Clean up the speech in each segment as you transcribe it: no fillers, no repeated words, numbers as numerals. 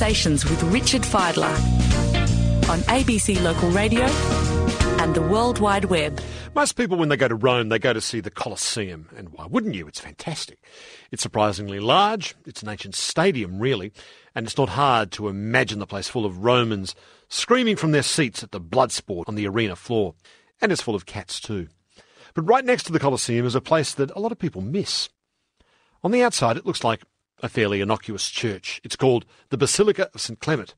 Conversations with Richard Fidler on ABC Local Radio and the World Wide Web. Most people, when they go to Rome, they go to see the Colosseum. And why wouldn't you? It's fantastic. It's surprisingly large. It's an ancient stadium, really. And it's not hard to imagine the place full of Romans screaming from their seats at the blood sport on the arena floor. And it's full of cats too. But right next to the Colosseum is a place that a lot of people miss. On the outside, it looks like a fairly innocuous church. It's called the Basilica of St. Clement.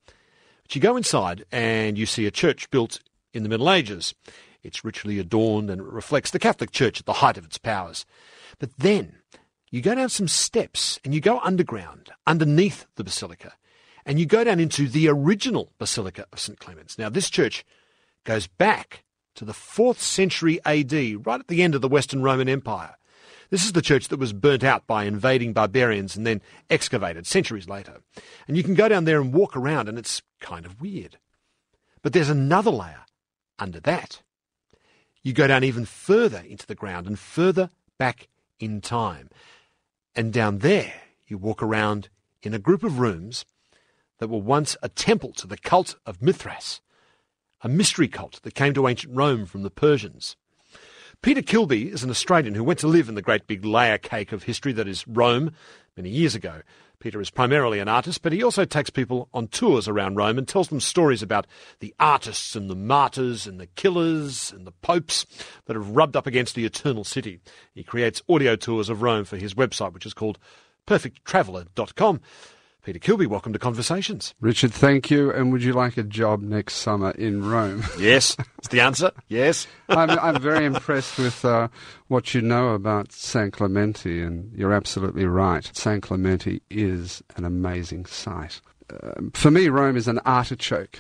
But you go inside and you see a church built in the Middle Ages. It's richly adorned and it reflects the Catholic Church at the height of its powers. But then you go down some steps and you go underground, underneath the Basilica, and you go down into the original Basilica of St. Clement's. Now, this church goes back to the 4th century AD, right at the end of the Western Roman Empire. This is the church that was burnt out by invading barbarians and then excavated centuries later. And you can go down there and walk around, and it's kind of weird. But there's another layer under that. You go down even further into the ground and further back in time. And down there, you walk around in a group of rooms that were once a temple to the cult of Mithras, a mystery cult that came to ancient Rome from the Persians. Peter Kilby is an Australian who went to live in the great big layer cake of history that is Rome many years ago. Peter is primarily an artist, but he also takes people on tours around Rome and tells them stories about the artists and the martyrs and the killers and the popes that have rubbed up against the eternal city. He creates audio tours of Rome for his website, which is called perfecttraveller.com. Peter Kilby, welcome to Conversations. Richard, thank you. And would you like a job next summer in Rome? Yes, that's the answer. Yes. I'm very impressed with what you know about San Clemente, and you're absolutely right. San Clemente is an amazing site. For me, Rome is an artichoke.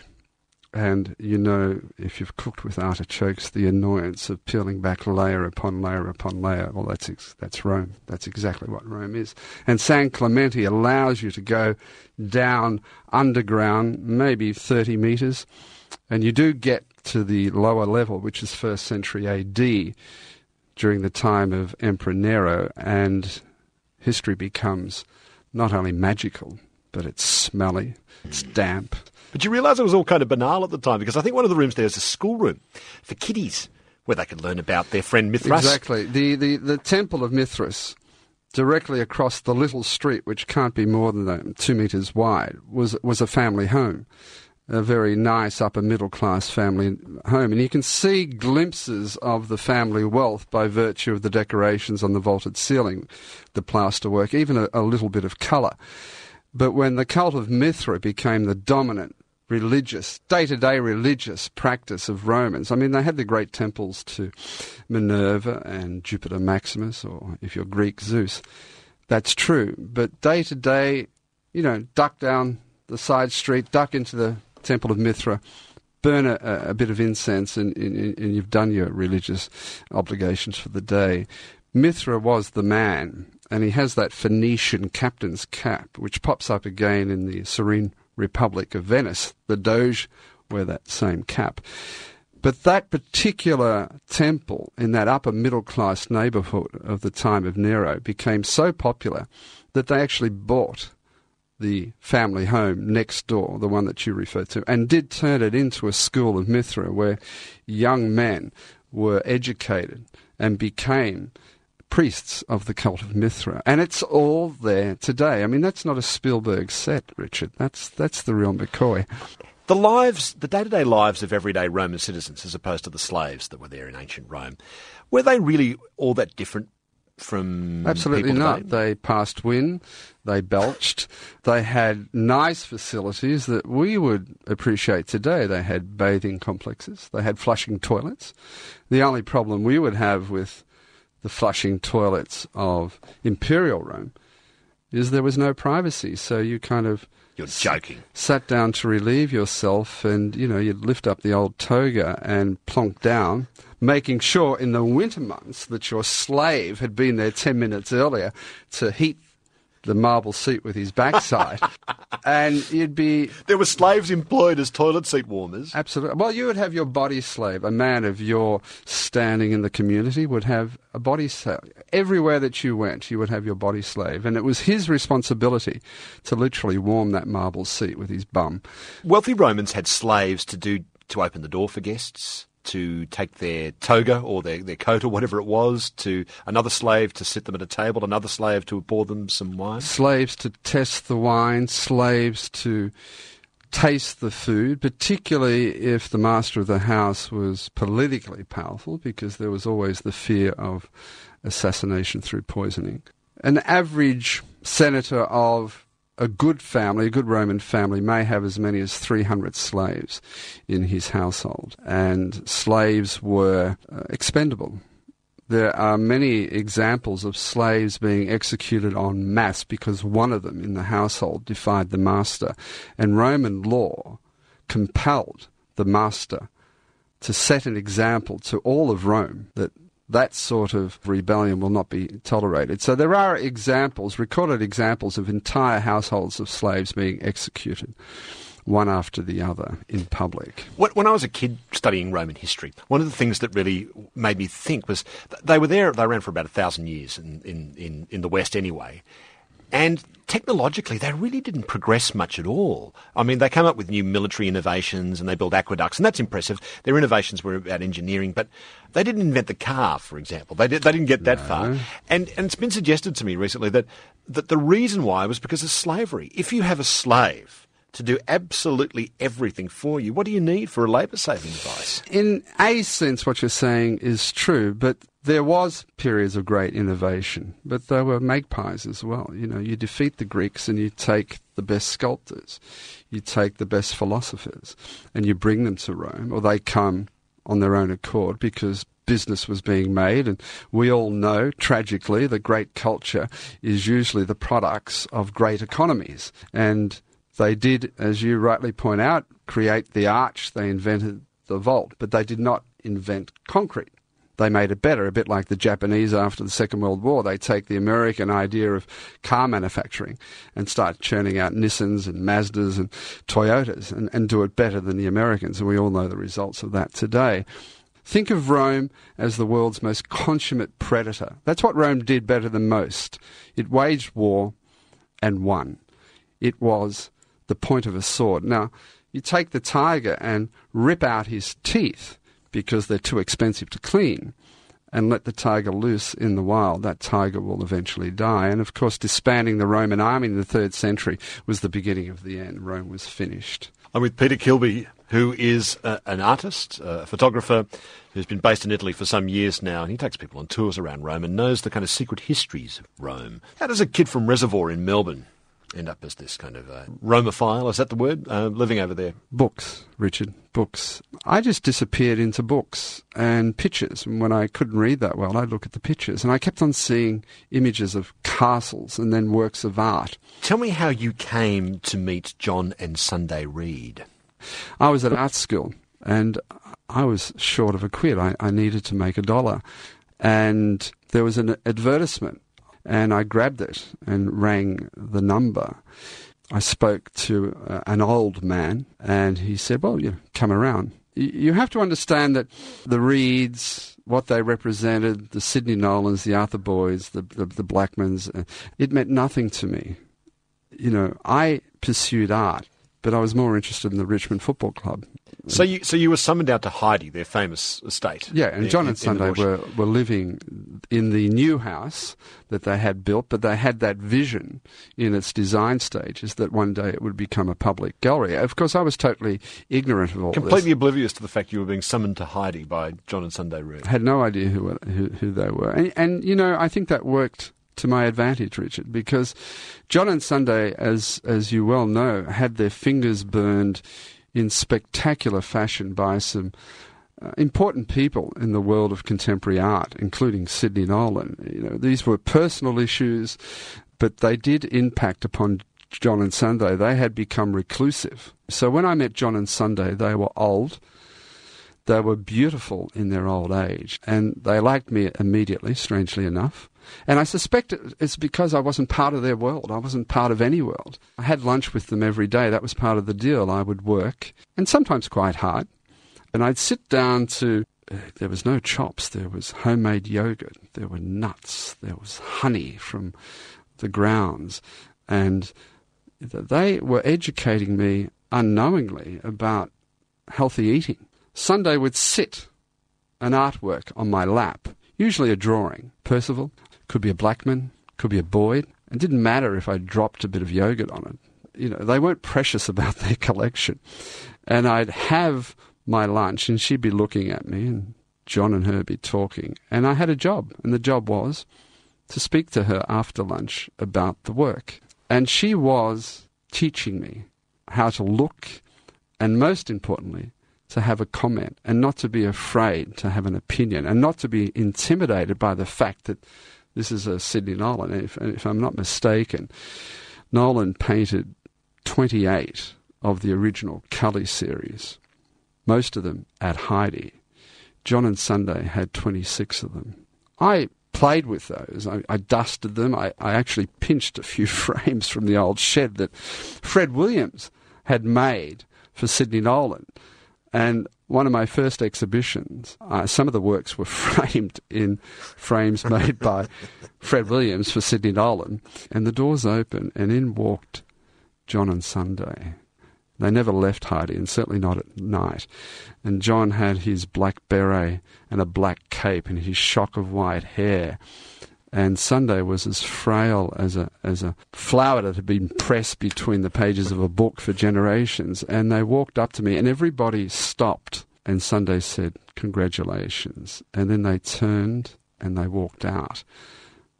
And you know, if you've cooked with artichokes, the annoyance of peeling back layer upon layer upon layer, well, that's Rome. That's exactly what Rome is. And San Clemente allows you to go down underground, maybe 30 metres, and you do get to the lower level, which is 1st century AD, during the time of Emperor Nero, and history becomes not only magical, but it's smelly, it's damp. But you realise it was all kind of banal at the time, because I think one of the rooms there is a schoolroom for kiddies where they could learn about their friend Mithras. Exactly. The Temple of Mithras, directly across the little street, which can't be more than 2 metres wide, was a family home, a very nice upper-middle-class family home. And you can see glimpses of the family wealth by virtue of the decorations on the vaulted ceiling, the plasterwork, even a little bit of colour. But when the cult of Mithra became the dominant religious, day-to-day religious practice of Romans, I mean, they had the great temples to Minerva and Jupiter Maximus, or if you're Greek, Zeus. That's true. But day-to-day, you know, duck down the side street, duck into the Temple of Mithra, burn a bit of incense, and you've done your religious obligations for the day. Mithra was the man, and he has that Phoenician captain's cap, which pops up again in the Serene Republic of Venice. The Doge wear that same cap. But that particular temple in that upper middle-class neighbourhood of the time of Nero became so popular that they actually bought the family home next door, the one that you referred to, and did turn it into a school of Mithra where young men were educated and became priests of the cult of Mithra. And it's all there today. I mean, that's not a Spielberg set, Richard. That's the real McCoy. The day-to-day lives of everyday Roman citizens, as opposed to the slaves that were there in ancient Rome, were they really all that different from Absolutely people not. today? They passed wind, they belched, they had nice facilities that we would appreciate today. They had bathing complexes, they had flushing toilets. The only problem we would have with the flushing toilets of Imperial Rome is there was no privacy, so you kind of... You're joking. Sat down to relieve yourself, and, you know, you'd lift up the old toga and plonk down, making sure in the winter months that your slave had been there 10 minutes earlier to heat the marble seat with his backside. And you'd be... There were slaves employed as toilet seat warmers. Absolutely. Well, you would have your body slave. A man of your standing in the community would have a body slave. Everywhere that you went, you would have your body slave. And it was his responsibility to literally warm that marble seat with his bum. Wealthy Romans had slaves to open the door for guests, to take their toga or their coat or whatever it was, to another slave to sit them at a table, another slave to pour them some wine. Slaves to test the wine, slaves to taste the food, particularly if the master of the house was politically powerful, because there was always the fear of assassination through poisoning. An average senator of a good family, a good Roman family, may have as many as 300 slaves in his household, and slaves were expendable. There are many examples of slaves being executed en masse because one of them in the household defied the master, and Roman law compelled the master to set an example to all of Rome that sort of rebellion will not be tolerated. So there are examples, recorded examples, of entire households of slaves being executed, one after the other, in public. When I was a kid studying Roman history, one of the things that really made me think was they ran for about 1,000 years in the West anyway. And technologically, they really didn't progress much at all. I mean, they came up with new military innovations and they built aqueducts, and that's impressive. Their innovations were about engineering, but they didn't invent the car, for example. They didn't get that far. And it's been suggested to me recently that the reason why was because of slavery. If you have a slave to do absolutely everything for you, what do you need for a labour-saving device? In a sense, what you're saying is true, but there was periods of great innovation, but there were magpies as well. You know, you defeat the Greeks and you take the best sculptors, you take the best philosophers, and you bring them to Rome, or they come on their own accord because business was being made. And we all know, tragically, that great culture is usually the products of great economies. And they did, as you rightly point out, create the arch, they invented the vault, but they did not invent concrete. They made it better, a bit like the Japanese after the Second World War. They take the American idea of car manufacturing and start churning out Nissans and Mazdas and Toyotas and do it better than the Americans, and we all know the results of that today. Think of Rome as the world's most consummate predator. That's what Rome did better than most. It waged war and won. It was the point of a sword. Now, you take the tiger and rip out his teeth because they're too expensive to clean, and let the tiger loose in the wild, that tiger will eventually die. And of course, disbanding the Roman army in the 3rd century was the beginning of the end. Rome was finished. I'm with Peter Kilby, who is an artist, a photographer, who's been based in Italy for some years now, and he takes people on tours around Rome and knows the kind of secret histories of Rome. How does a kid from Reservoir in Melbourne end up as this kind of Romophile, is that the word, living over there? Books, Richard, books. I just disappeared into books and pictures. And when I couldn't read that well, I'd look at the pictures. And I kept on seeing images of castles and then works of art. Tell me how you came to meet John and Sunday Reid. I was at art school and I was short of a quid. I needed to make $1. And there was an advertisement. And I grabbed it and rang the number. I spoke to an old man, and he said, well, come around. You have to understand that the Reids, what they represented, the Sidney Nolans, the Arthur Boyds, the Blackmans, it meant nothing to me. You know, I pursued art, but I was more interested in the Richmond Football Club. So you were summoned out to Heidi, their famous estate. Yeah, and John and Sunday were living in the new house that they had built, but they had that vision in its design stages that one day it would become a public gallery. Of course, I was totally ignorant of all this. Completely oblivious to the fact you were being summoned to Heidi by John and Sunday Reid. I had no idea who they were. And, you know, I think that worked to my advantage, Richard, because John and Sunday, as you well know, had their fingers burned in spectacular fashion by some important people in the world of contemporary art, including Sidney Nolan. You know, these were personal issues, but they did impact upon John and Sunday. They had become reclusive. So when I met John and Sunday, they were old, They were beautiful in their old age, and they liked me immediately, strangely enough. And I suspect it's because I wasn't part of their world. I wasn't part of any world. I had lunch with them every day. That was part of the deal. I would work, and sometimes quite hard. And I'd sit down to... there was no chops. There was homemade yogurt. There were nuts. There was honey from the grounds. And they were educating me unknowingly about healthy eating. Sunday would sit an artwork on my lap, usually a drawing. Percival, could be a Blackman, could be a Boyd. It didn't matter if I dropped a bit of yogurt on it. You know, they weren't precious about their collection. And I'd have my lunch, and she'd be looking at me, and John and her be talking. And I had a job, and the job was to speak to her after lunch about the work. And she was teaching me how to look, and most importantly, to have a comment, and not to be afraid to have an opinion, and not to be intimidated by the fact that this is a Sidney Nolan. If I'm not mistaken, Nolan painted 28 of the original Cully series, most of them at Heidi. John and Sunday had 26 of them. I played with those. I dusted them. I actually pinched a few frames from the old shed that Fred Williams had made for Sidney Nolan. And one of my first exhibitions, some of the works were framed in frames made by Fred Williams for Sidney Nolan. And the doors opened, and in walked John and Sunday. They never left Heidi, and certainly not at night. And John had his black beret and a black cape and his shock of white hair. And Sunday was as frail as a flower that had been pressed between the pages of a book for generations. And they walked up to me, and everybody stopped. And Sunday said, "Congratulations." And then they turned and they walked out.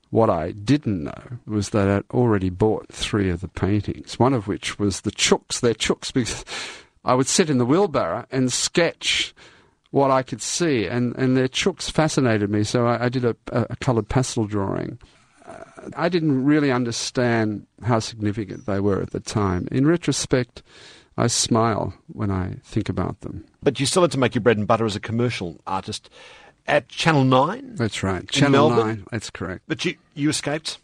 What I didn't know was that I'd already bought 3 of the paintings, one of which was the chooks. They're chooks because I would sit in the wheelbarrow and sketch what I could see, and their chooks fascinated me, so I did a coloured pastel drawing. I didn't really understand how significant they were at the time. In retrospect, I smile when I think about them. But you still had to make your bread and butter as a commercial artist at Channel 9? That's right, Channel 9, that's correct. But you escaped?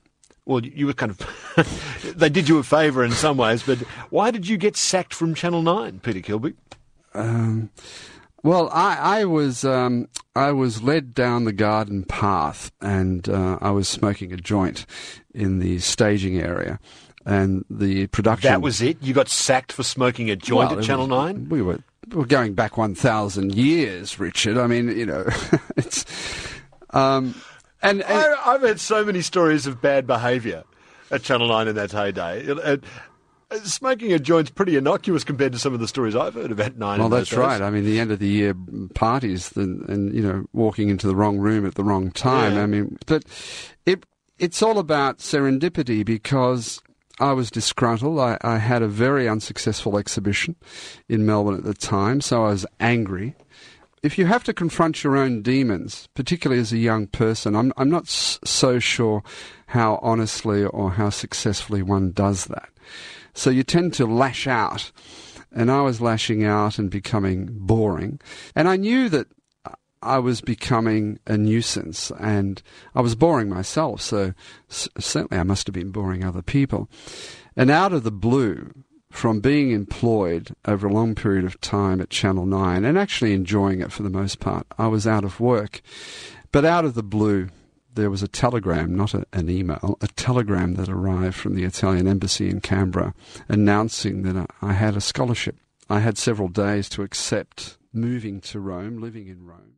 Well, you were kind of... they did you a favour in some ways, but why did you get sacked from Channel 9, Peter Kilby? Well, I was led down the garden path, and I was smoking a joint in the staging area, and the production... That was it? You got sacked for smoking a joint at Channel 9? We were going back 1,000 years, Richard. I mean, you know, it's... And I've heard so many stories of bad behaviour at Channel 9 in that heyday. Smoking a joint's pretty innocuous compared to some of the stories I've heard about 9. Well, that's right. I mean, the end of the year parties and you know, walking into the wrong room at the wrong time. Yeah. I mean, but it's all about serendipity, because I was disgruntled. I had a very unsuccessful exhibition in Melbourne at the time, so I was angry. If you have to confront your own demons, particularly as a young person, I'm not so sure how honestly or how successfully one does that. So you tend to lash out, and I was lashing out and becoming boring. And I knew that I was becoming a nuisance, and I was boring myself, so certainly I must have been boring other people. And out of the blue, from being employed over a long period of time at Channel 9, and actually enjoying it for the most part, I was out of work. But out of the blue, there was a telegram, not an email, a telegram that arrived from the Italian embassy in Canberra announcing that I had a scholarship. I had several days to accept moving to Rome, living in Rome.